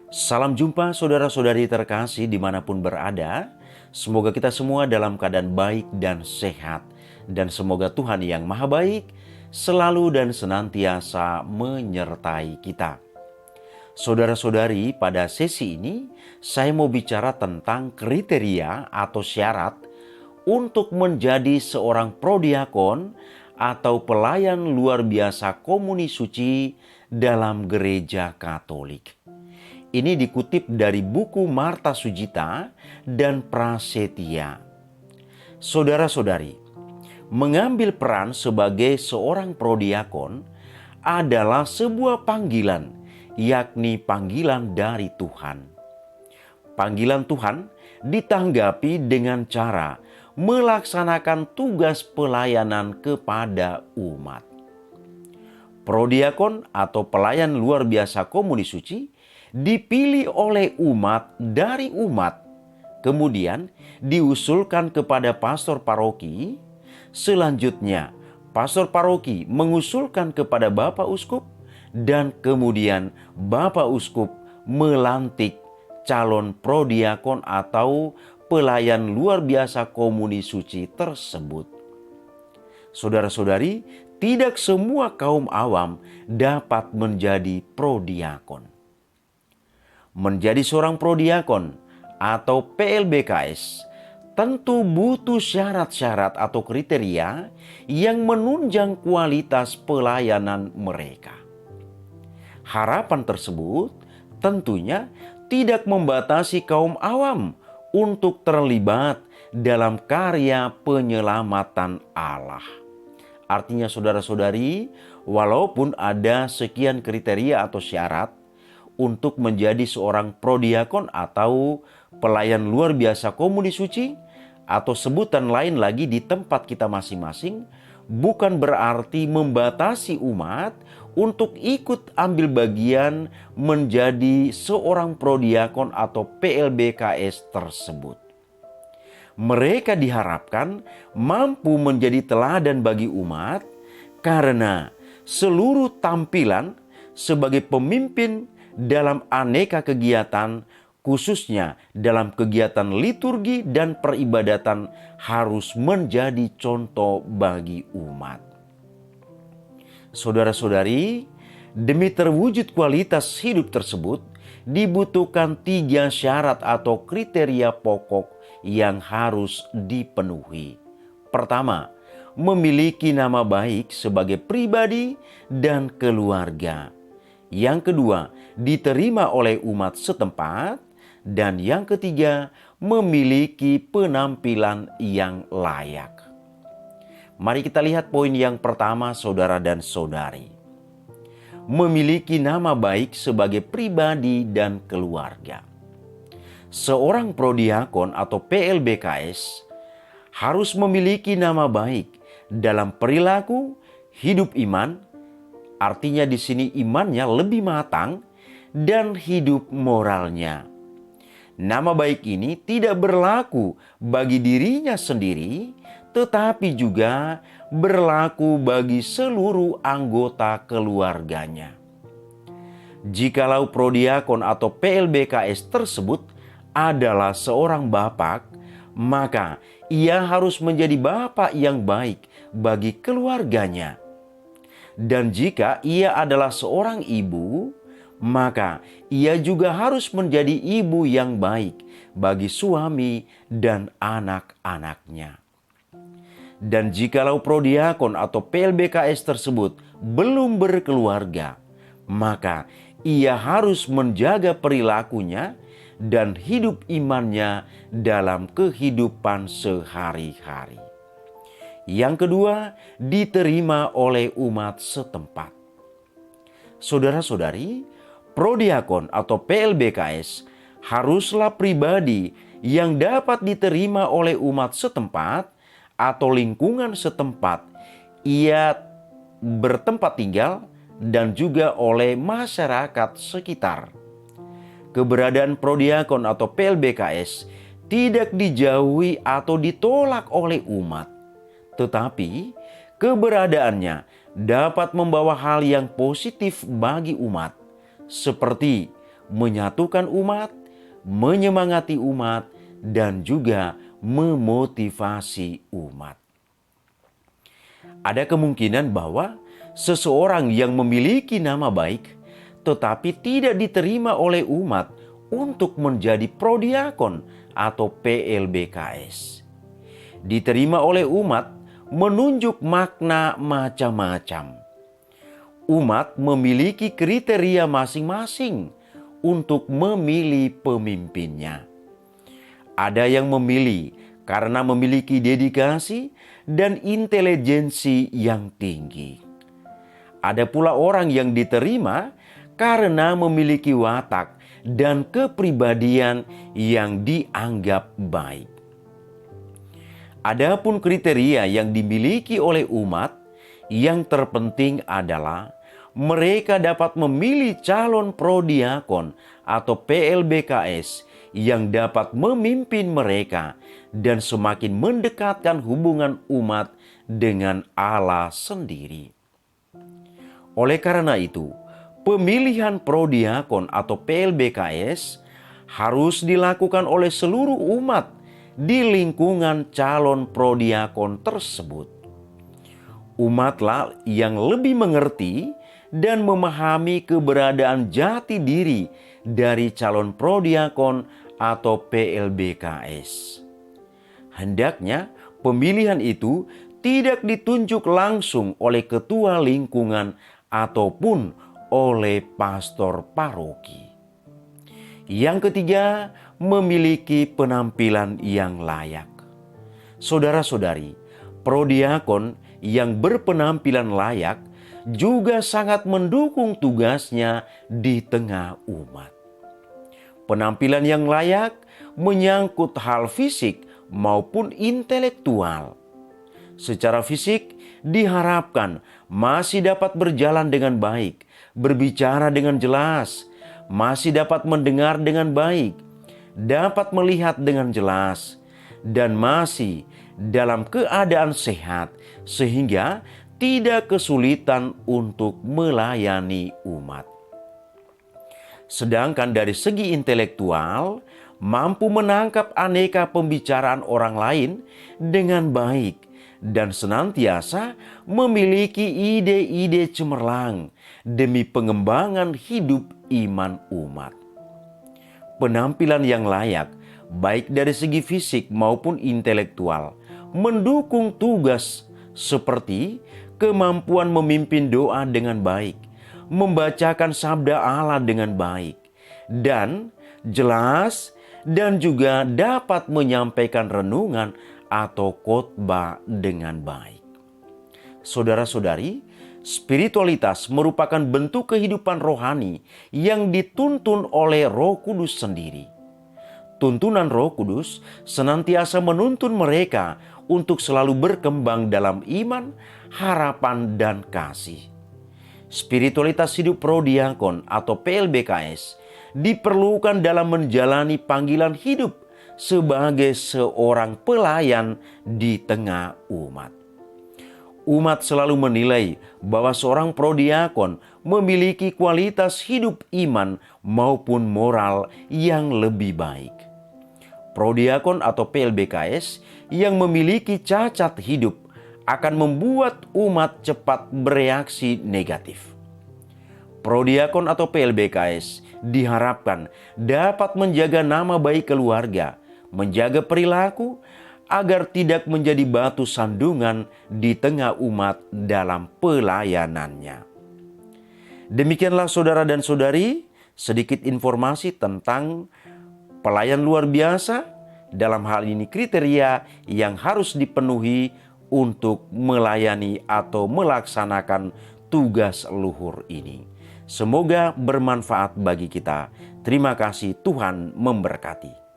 Salam jumpa saudara-saudari terkasih dimanapun berada. Semoga kita semua dalam keadaan baik dan sehat. Dan semoga Tuhan yang Maha Baik selalu dan senantiasa menyertai kita. Saudara-saudari, pada sesi ini saya mau bicara tentang kriteria atau syarat untuk menjadi seorang prodiakon atau pelayan luar biasa komuni suci dalam gereja Katolik. Ini dikutip dari buku Marta Sujita dan Prasetya. Saudara-saudari, mengambil peran sebagai seorang prodiakon adalah sebuah panggilan, yakni panggilan dari Tuhan. Panggilan Tuhan ditanggapi dengan cara melaksanakan tugas pelayanan kepada umat. Prodiakon atau pelayan luar biasa komuni suci dipilih oleh umat dari umat, kemudian diusulkan kepada pastor paroki. Selanjutnya, pastor paroki mengusulkan kepada Bapak Uskup, dan kemudian Bapak Uskup melantik calon prodiakon atau pelayan luar biasa komuni suci tersebut. Saudara-saudari, tidak semua kaum awam dapat menjadi prodiakon. Menjadi seorang prodiakon atau PLBKS tentu butuh syarat-syarat atau kriteria yang menunjang kualitas pelayanan mereka. Harapan tersebut tentunya tidak membatasi kaum awam untuk terlibat dalam karya penyelamatan Allah. Artinya saudara-saudari, walaupun ada sekian kriteria atau syarat untuk menjadi seorang prodiakon atau pelayan luar biasa komuni suci, atau sebutan lain lagi di tempat kita masing-masing, bukan berarti membatasi umat untuk ikut ambil bagian menjadi seorang prodiakon atau PLBKS tersebut. Mereka diharapkan mampu menjadi teladan bagi umat karena seluruh tampilan sebagai pemimpin dalam aneka kegiatan, khususnya dalam kegiatan liturgi dan peribadatan, harus menjadi contoh bagi umat. Saudara-saudari, demi terwujud kualitas hidup tersebut, dibutuhkan 3 syarat atau kriteria pokok yang harus dipenuhi. Pertama, memiliki nama baik sebagai pribadi dan keluarga. Yang kedua, diterima oleh umat setempat. Dan yang ketiga, memiliki penampilan yang layak. Mari kita lihat poin yang pertama, saudara dan saudari. Memiliki nama baik sebagai pribadi dan keluarga. Seorang prodiakon atau PLBKS harus memiliki nama baik dalam perilaku, hidup iman. Artinya di sini imannya lebih matang dan hidup moralnya. Nama baik ini tidak berlaku bagi dirinya sendiri, tetapi juga berlaku bagi seluruh anggota keluarganya. Jikalau prodiakon atau PLBKS tersebut adalah seorang bapak, maka ia harus menjadi bapak yang baik bagi keluarganya. Dan jika ia adalah seorang ibu, maka ia juga harus menjadi ibu yang baik bagi suami dan anak-anaknya. Dan jikalau prodiakon atau PLBKS tersebut belum berkeluarga, maka ia harus menjaga perilakunya dan hidup imannya dalam kehidupan sehari-hari. Yang kedua, diterima oleh umat setempat. Saudara-saudari, prodiakon atau PLBKS haruslah pribadi yang dapat diterima oleh umat setempat atau lingkungan setempat ia bertempat tinggal dan juga oleh masyarakat sekitar. Keberadaan prodiakon atau PLBKS tidak dijauhi atau ditolak oleh umat. Tetapi keberadaannya dapat membawa hal yang positif bagi umat, seperti menyatukan umat, menyemangati umat, dan juga memotivasi umat. Ada kemungkinan bahwa seseorang yang memiliki nama baik tetapi tidak diterima oleh umat untuk menjadi prodiakon atau PLBKS. Diterima oleh umat menunjuk makna macam-macam. Umat memiliki kriteria masing-masing untuk memilih pemimpinnya. Ada yang memilih karena memiliki dedikasi dan intelijensi yang tinggi. Ada pula orang yang diterima karena memiliki watak dan kepribadian yang dianggap baik. Adapun kriteria yang dimiliki oleh umat, yang terpenting adalah mereka dapat memilih calon prodiakon atau PLBKS yang dapat memimpin mereka dan semakin mendekatkan hubungan umat dengan Allah sendiri. Oleh karena itu, pemilihan prodiakon atau PLBKS harus dilakukan oleh seluruh umat di lingkungan calon prodiakon tersebut. Umatlah yang lebih mengerti dan memahami keberadaan jati diri dari calon prodiakon atau PLBKS. Hendaknya pemilihan itu tidak ditunjuk langsung oleh ketua lingkungan ataupun oleh pastor paroki. Yang ketiga, memiliki penampilan yang layak. Saudara-saudari, prodiakon yang berpenampilan layak juga sangat mendukung tugasnya di tengah umat. Penampilan yang layak menyangkut hal fisik maupun intelektual. Secara fisik diharapkan masih dapat berjalan dengan baik, berbicara dengan jelas, masih dapat mendengar dengan baik, dapat melihat dengan jelas, dan masih dalam keadaan sehat sehingga tidak kesulitan untuk melayani umat. Sedangkan dari segi intelektual, mampu menangkap aneka pembicaraan orang lain dengan baik dan senantiasa memiliki ide-ide cemerlang demi pengembangan hidup iman umat. Penampilan yang layak, baik dari segi fisik maupun intelektual, mendukung tugas seperti kemampuan memimpin doa dengan baik, membacakan sabda Allah dengan baik, dan jelas dan juga dapat menyampaikan renungan atau khotbah dengan baik. Saudara-saudari, spiritualitas merupakan bentuk kehidupan rohani yang dituntun oleh Roh Kudus sendiri. Tuntunan Roh Kudus senantiasa menuntun mereka untuk selalu berkembang dalam iman, harapan, dan kasih. Spiritualitas hidup prodiakon atau PLBKS diperlukan dalam menjalani panggilan hidup sebagai seorang pelayan di tengah umat. Umat selalu menilai bahwa seorang prodiakon memiliki kualitas hidup iman maupun moral yang lebih baik. Prodiakon atau PLBKS yang memiliki cacat hidup akan membuat umat cepat bereaksi negatif. Prodiakon atau PLBKS diharapkan dapat menjaga nama baik keluarga, menjaga perilaku, agar tidak menjadi batu sandungan di tengah umat dalam pelayanannya. Demikianlah saudara dan saudari, sedikit informasi tentang pelayan luar biasa, dalam hal ini kriteria yang harus dipenuhi untuk melayani atau melaksanakan tugas luhur ini. Semoga bermanfaat bagi kita. Terima kasih, Tuhan memberkati.